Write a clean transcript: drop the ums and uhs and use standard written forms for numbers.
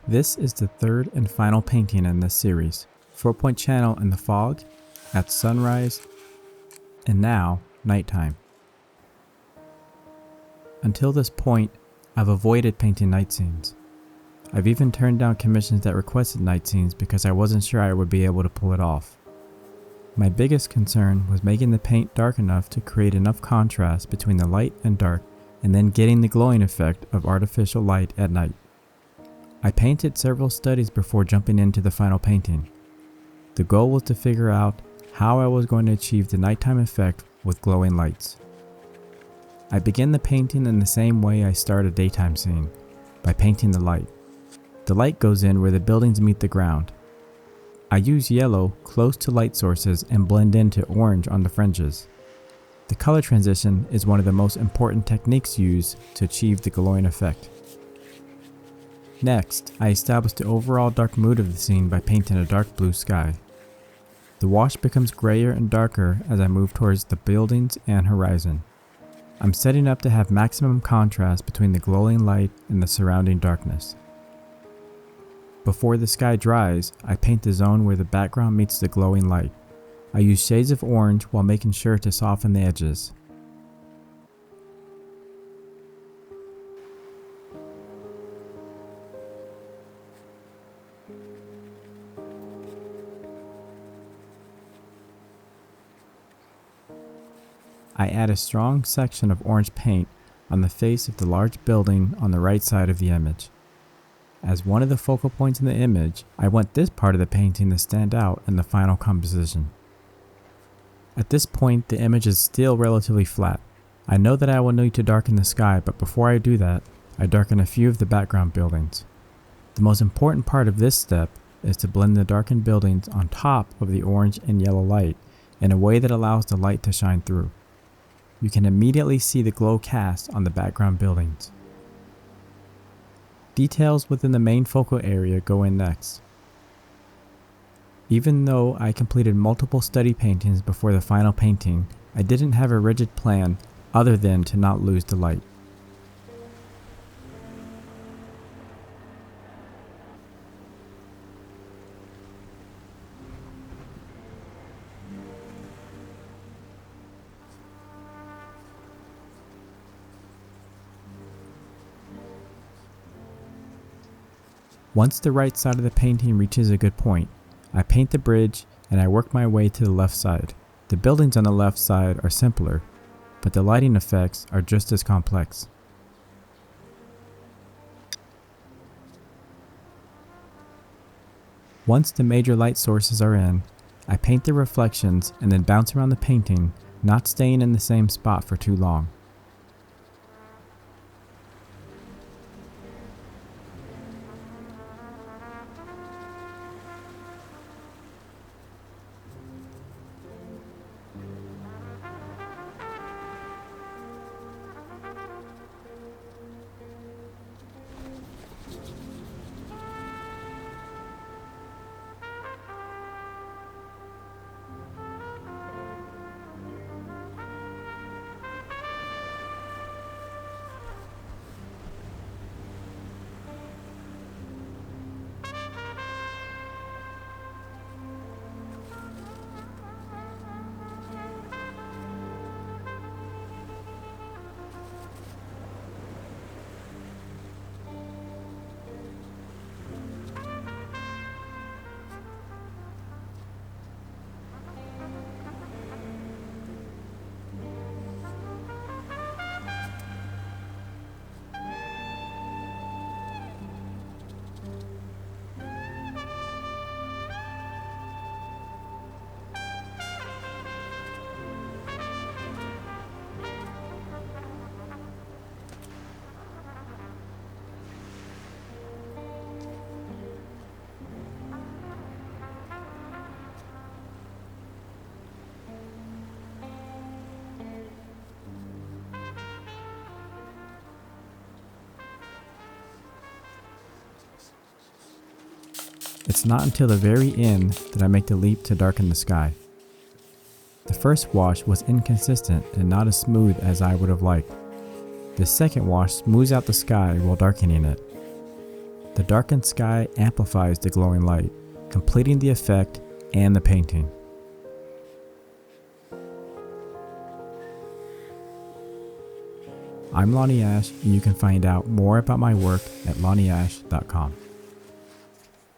This is the third and final painting in this series, 4-point channel in the fog, at sunrise, and now nighttime. Until this point, I've avoided painting night scenes. I've even turned down commissions that requested night scenes because I wasn't sure I would be able to pull it off. My biggest concern was making the paint dark enough to create enough contrast between the light and dark, and then getting the glowing effect of artificial light at night. I painted several studies before jumping into the final painting. The goal was to figure out how I was going to achieve the nighttime effect with glowing lights. I begin the painting in the same way I start a daytime scene, by painting the light. The light goes in where the buildings meet the ground. I use yellow close to light sources and blend into orange on the fringes. The color transition is one of the most important techniques used to achieve the glowing effect. Next, I establish the overall dark mood of the scene by painting a dark blue sky. The wash becomes grayer and darker as I move towards the buildings and horizon. I'm setting up to have maximum contrast between the glowing light and the surrounding darkness. Before the sky dries, I paint the zone where the background meets the glowing light. I use shades of orange while making sure to soften the edges. I add a strong section of orange paint on the face of the large building on the right side of the image. As one of the focal points in the image, I want this part of the painting to stand out in the final composition. At this point, the image is still relatively flat. I know that I will need to darken the sky, but before I do that, I darken a few of the background buildings. The most important part of this step is to blend the darkened buildings on top of the orange and yellow light in a way that allows the light to shine through. You can immediately see the glow cast on the background buildings. Details within the main focal area go in next. Even though I completed multiple study paintings before the final painting, I didn't have a rigid plan other than to not lose the light. Once the right side of the painting reaches a good point, I paint the bridge and I work my way to the left side. The buildings on the left side are simpler, but the lighting effects are just as complex. Once the major light sources are in, I paint the reflections and then bounce around the painting, not staying in the same spot for too long. It's not until the very end that I make the leap to darken the sky. The first wash was inconsistent and not as smooth as I would have liked. The second wash smooths out the sky while darkening it. The darkened sky amplifies the glowing light, completing the effect and the painting. I'm Lonnie Ash, and you can find out more about my work at lonnieash.com.